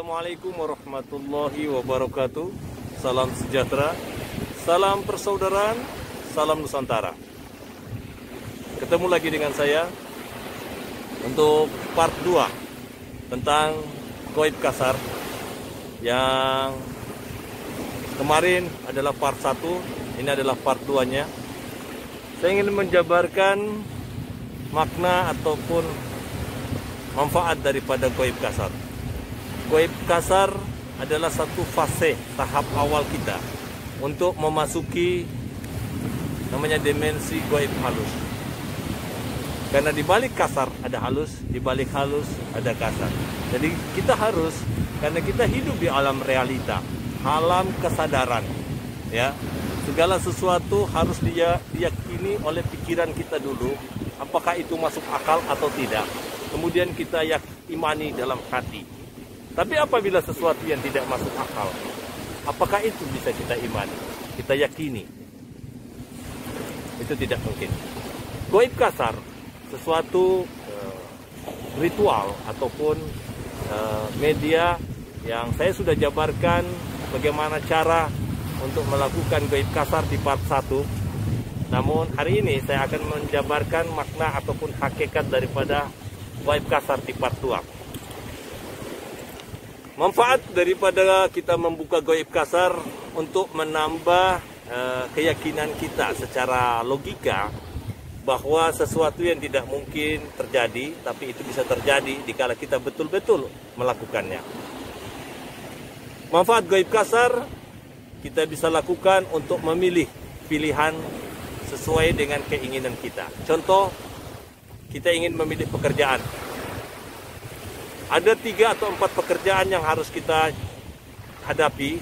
Assalamualaikum warahmatullahi wabarakatuh. Salam sejahtera, salam persaudaraan, salam Nusantara. Ketemu lagi dengan saya untuk part 2 tentang goib kasar. Yang kemarin adalah part 1, ini adalah part 2-nya. Saya ingin menjabarkan makna ataupun manfaat daripada goib kasar. Goib kasar adalah satu fase tahap awal kita untuk memasuki namanya dimensi goib halus. Karena di balik kasar ada halus, di balik halus ada kasar. Jadi kita harus, karena kita hidup di alam realita, alam kesadaran, ya. Segala sesuatu harus diyakini oleh pikiran kita dulu, apakah itu masuk akal atau tidak. Kemudian kita imani dalam hati. Tapi apabila sesuatu yang tidak masuk akal, apakah itu bisa kita imani, kita yakini? Itu tidak mungkin. Goib kasar, sesuatu ritual ataupun media yang saya sudah jabarkan bagaimana cara untuk melakukan goib kasar di part 1. Namun hari ini saya akan menjabarkan makna ataupun hakikat daripada goib kasar di part 2. Manfaat daripada kita membuka goib kasar untuk menambah keyakinan kita secara logika bahwa sesuatu yang tidak mungkin terjadi, tapi itu bisa terjadi dikala kita betul-betul melakukannya. Manfaat goib kasar kita bisa lakukan untuk memilih pilihan sesuai dengan keinginan kita. Contoh, kita ingin memilih pekerjaan. Ada 3 atau 4 pekerjaan yang harus kita hadapi,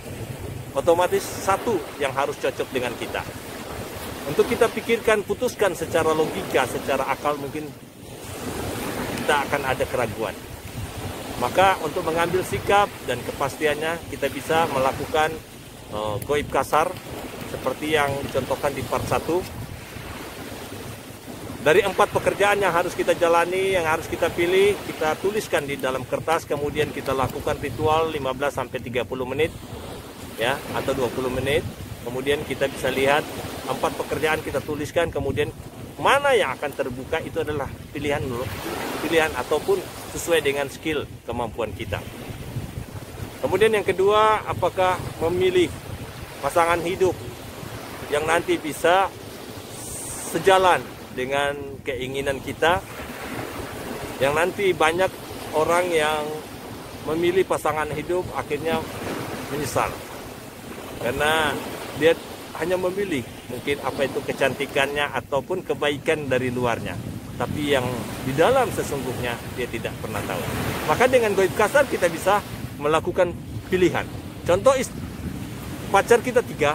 otomatis satu yang harus cocok dengan kita. Untuk kita pikirkan, putuskan secara logika, secara akal, mungkin kita akan ada keraguan. Maka untuk mengambil sikap dan kepastiannya, kita bisa melakukan goib kasar seperti yang dicontohkan di part 1. Dari 4 pekerjaan yang harus kita jalani, yang harus kita pilih, kita tuliskan di dalam kertas, kemudian kita lakukan ritual 15-30 menit, ya, atau 20 menit. Kemudian kita bisa lihat 4 pekerjaan kita tuliskan, kemudian mana yang akan terbuka itu adalah pilihan ataupun sesuai dengan skill kemampuan kita. Kemudian yang kedua, apakah memilih pasangan hidup yang nanti bisa sejalan dengan keinginan kita, yang nanti banyak orang yang memilih pasangan hidup akhirnya menyesal karena dia hanya memilih mungkin apa itu kecantikannya ataupun kebaikan dari luarnya, tapi yang di dalam sesungguhnya dia tidak pernah tahu. Maka dengan goib kasar kita bisa melakukan pilihan. Contoh, pacar kita 3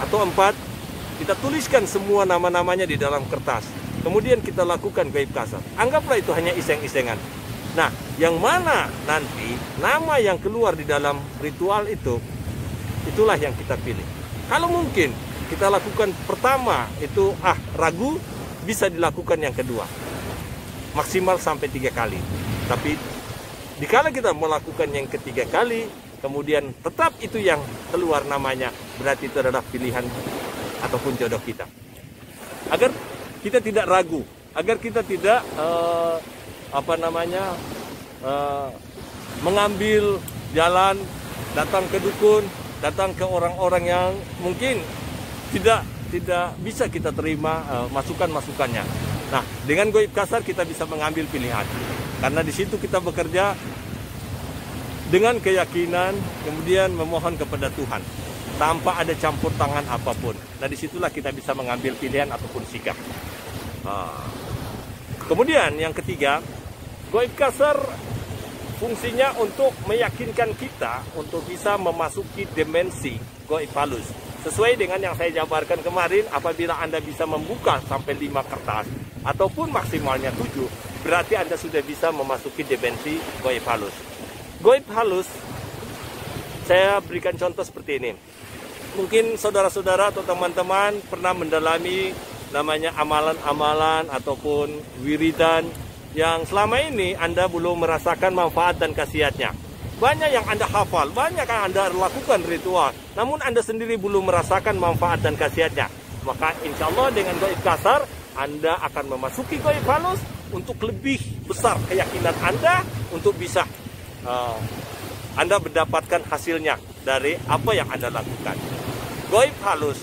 atau 4, kita tuliskan semua nama-namanya di dalam kertas. Kemudian kita lakukan goib kasar. Anggaplah itu hanya iseng-isengan. Nah, yang mana nanti nama yang keluar di dalam ritual itu, itulah yang kita pilih. Kalau mungkin kita lakukan pertama itu ragu, bisa dilakukan yang kedua. Maksimal sampai 3 kali. Tapi dikala kita melakukan yang ketiga kali, kemudian tetap itu yang keluar namanya, berarti itu adalah pilihan ataupun jodoh kita. Agar kita tidak ragu, agar kita tidak mengambil jalan, datang ke dukun, datang ke orang-orang yang mungkin tidak bisa kita terima masukan-masukannya. Nah, dengan goib kasar kita bisa mengambil pilihan, karena di situ kita bekerja dengan keyakinan, kemudian memohon kepada Tuhan tanpa ada campur tangan apapun. Nah, disitulah kita bisa mengambil pilihan ataupun sikap. Kemudian yang ketiga, goib kasar fungsinya untuk meyakinkan kita untuk bisa memasuki dimensi goib halus. Sesuai dengan yang saya jabarkan kemarin, apabila Anda bisa membuka sampai 5 kertas ataupun maksimalnya 7, berarti Anda sudah bisa memasuki dimensi goib halus. Goib halus, saya berikan contoh seperti ini. Mungkin saudara-saudara atau teman-teman pernah mendalami namanya amalan-amalan ataupun wiridan yang selama ini Anda belum merasakan manfaat dan khasiatnya. Banyak yang Anda hafal, banyak yang Anda lakukan ritual, namun Anda sendiri belum merasakan manfaat dan khasiatnya. Maka insya Allah dengan gaib kasar, Anda akan memasuki gaib halus untuk lebih besar keyakinan Anda untuk bisa Anda mendapatkan hasilnya dari apa yang Anda lakukan. Gaib halus,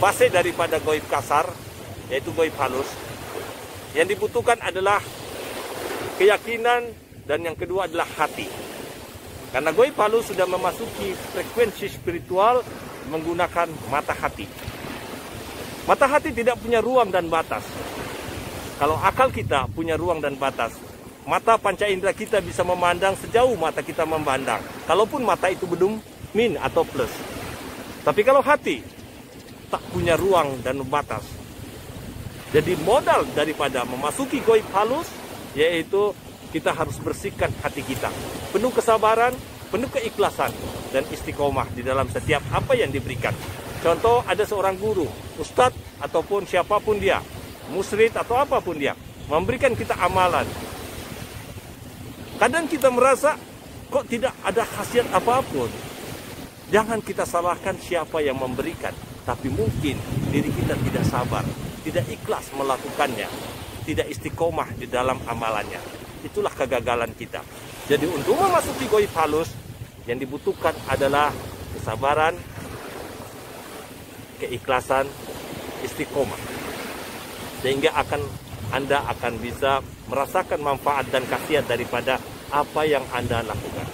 fase daripada gaib kasar, yaitu gaib halus, yang dibutuhkan adalah keyakinan, dan yang kedua adalah hati. Karena gaib halus sudah memasuki frekuensi spiritual menggunakan mata hati. Mata hati tidak punya ruang dan batas. Kalau akal kita punya ruang dan batas, mata panca indera kita bisa memandang sejauh mata kita memandang. Kalaupun mata itu belum min atau plus. Tapi kalau hati tak punya ruang dan batas. Jadi modal daripada memasuki gaib halus yaitu kita harus bersihkan hati kita. Penuh kesabaran, penuh keikhlasan, dan istiqomah di dalam setiap apa yang diberikan. Contoh, ada seorang guru, ustadz, ataupun siapapun dia, musyrik atau apapun dia, memberikan kita amalan. Kadang kita merasa, kok tidak ada khasiat apapun. Jangan kita salahkan siapa yang memberikan, tapi mungkin diri kita tidak sabar, tidak ikhlas melakukannya, tidak istiqomah di dalam amalannya. Itulah kegagalan kita. Jadi untuk memasuki gaib halus, yang dibutuhkan adalah kesabaran, keikhlasan, istiqomah. Sehingga Anda akan bisa merasakan manfaat dan khasiat daripada apa yang Anda lakukan.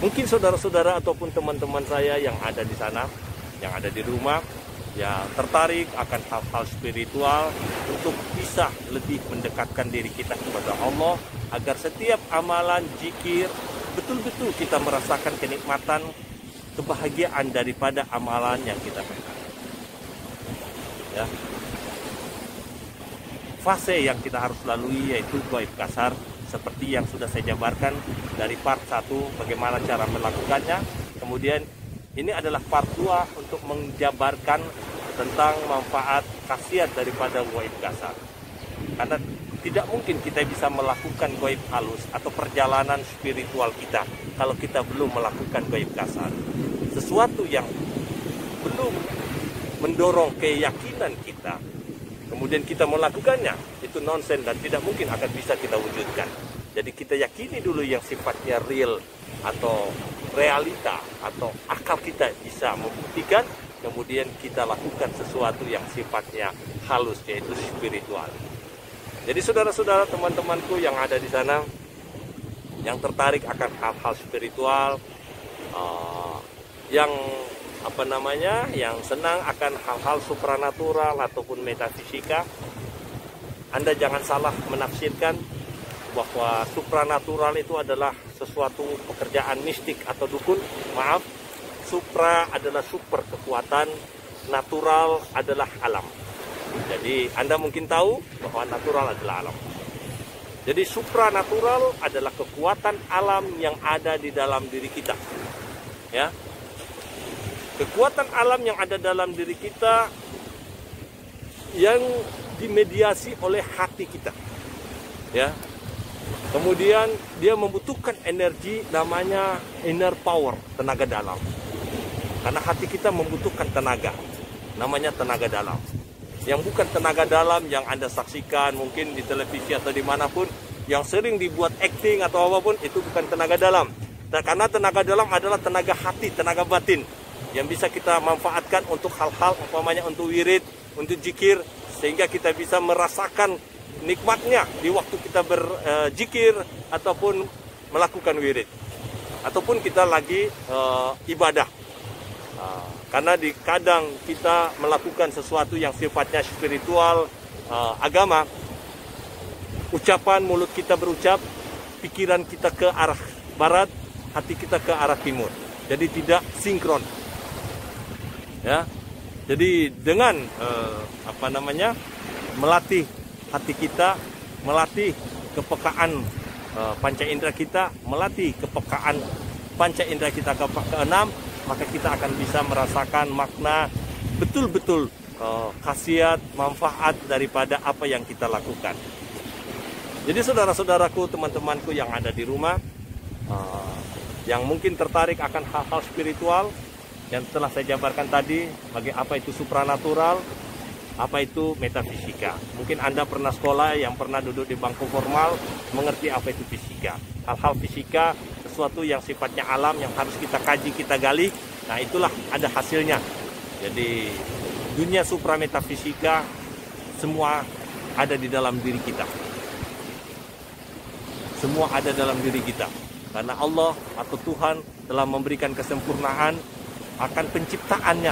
Mungkin saudara-saudara ataupun teman-teman saya yang ada di sana, yang ada di rumah, ya tertarik akan hal-hal spiritual untuk bisa lebih mendekatkan diri kita kepada Allah, agar setiap amalan, zikir, betul-betul kita merasakan kenikmatan, kebahagiaan daripada amalan yang kita lakukan. Ya. Fase yang kita harus lalui yaitu gaib kasar, seperti yang sudah saya jabarkan dari part 1 bagaimana cara melakukannya. Kemudian ini adalah part 2 untuk menjabarkan tentang manfaat khasiat daripada gaib kasar. Karena tidak mungkin kita bisa melakukan gaib halus atau perjalanan spiritual kita kalau kita belum melakukan gaib kasar. Sesuatu yang belum mendorong keyakinan kita, kemudian kita melakukannya, itu nonsen dan tidak mungkin akan bisa kita wujudkan. Jadi kita yakini dulu yang sifatnya real atau realita atau akal kita bisa membuktikan, kemudian kita lakukan sesuatu yang sifatnya halus, yaitu spiritual. Jadi saudara-saudara, teman-temanku yang ada di sana, yang tertarik akan hal-hal spiritual, yang yang senang akan hal-hal supranatural ataupun metafisika, Anda jangan salah menafsirkan bahwa supranatural itu adalah sesuatu pekerjaan mistik atau dukun. Maaf, supra adalah super kekuatan, natural adalah alam. Jadi Anda mungkin tahu bahwa natural adalah alam. Jadi supranatural adalah kekuatan alam yang ada di dalam diri kita. Ya. Kekuatan alam yang ada dalam diri kita yang dimediasi oleh hati kita. Ya. Kemudian dia membutuhkan energi namanya inner power, tenaga dalam. Karena hati kita membutuhkan tenaga, namanya tenaga dalam. Yang bukan tenaga dalam yang Anda saksikan mungkin di televisi atau dimanapun, yang sering dibuat acting atau apapun, itu bukan tenaga dalam. Nah, karena tenaga dalam adalah tenaga hati, tenaga batin, yang bisa kita manfaatkan untuk hal-hal, umpamanya untuk wirid, untuk zikir, sehingga kita bisa merasakan nikmatnya di waktu kita berzikir ataupun melakukan wirid, ataupun kita lagi ibadah. Karena kadang kita melakukan sesuatu yang sifatnya spiritual, agama, ucapan mulut kita berucap, pikiran kita ke arah barat, hati kita ke arah timur, jadi tidak sinkron. Ya, jadi dengan melatih hati kita, melatih kepekaan panca indera kita, melatih kepekaan panca indera kita keenam, maka kita akan bisa merasakan makna betul-betul khasiat, manfaat daripada apa yang kita lakukan. Jadi saudara-saudaraku, teman-temanku yang ada di rumah, yang mungkin tertarik akan hal-hal spiritual yang telah saya jabarkan tadi, bagi apa itu supranatural, apa itu metafisika. Mungkin Anda pernah sekolah, yang pernah duduk di bangku formal, mengerti apa itu fisika. Hal-hal fisika, sesuatu yang sifatnya alam, yang harus kita kaji, kita gali. Nah, itulah ada hasilnya. Jadi, dunia suprametafisika, semua ada di dalam diri kita. Semua ada dalam diri kita. Karena Allah atau Tuhan telah memberikan kesempurnaan akan penciptaannya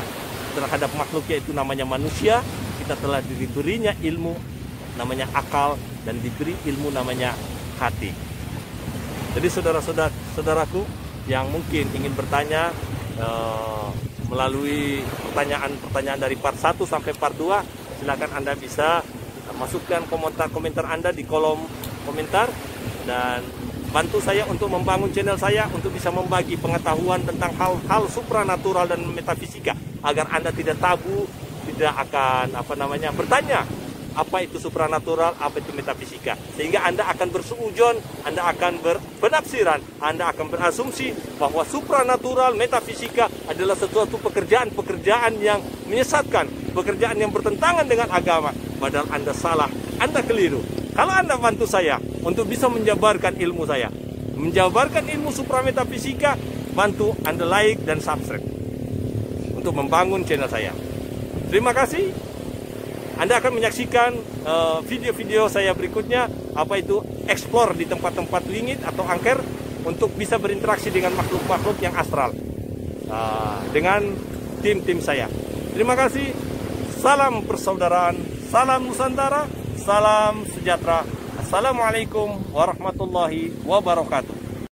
terhadap makhluk, yaitu namanya manusia. Kita telah diberinya ilmu namanya akal, dan diberi ilmu namanya hati. Jadi saudara-saudaraku yang mungkin ingin bertanya melalui pertanyaan-pertanyaan dari part 1 sampai part 2, silakan Anda bisa masukkan komentar Anda di kolom komentar, dan bantu saya untuk membangun channel saya untuk bisa membagi pengetahuan tentang hal-hal supranatural dan metafisika, agar Anda tidak tabu, tidak akan bertanya apa itu supranatural, apa itu metafisika, sehingga Anda akan bersuujon, Anda akan berpenafsiran, Anda akan berasumsi bahwa supranatural, metafisika adalah sesuatu pekerjaan yang menyesatkan, pekerjaan yang bertentangan dengan agama. Padahal Anda salah, Anda keliru. Kalau Anda bantu saya untuk bisa menjabarkan ilmu saya, menjabarkan ilmu suprametafisika, bantu Anda like dan subscribe untuk membangun channel saya. Terima kasih. Anda akan menyaksikan video-video saya berikutnya, apa itu explore di tempat-tempat wingit atau angker, untuk bisa berinteraksi dengan makhluk-makhluk yang astral dengan tim-tim saya. Terima kasih. Salam persaudaraan, salam Nusantara, salam sejahtera. Assalamualaikum warahmatullahi wabarakatuh.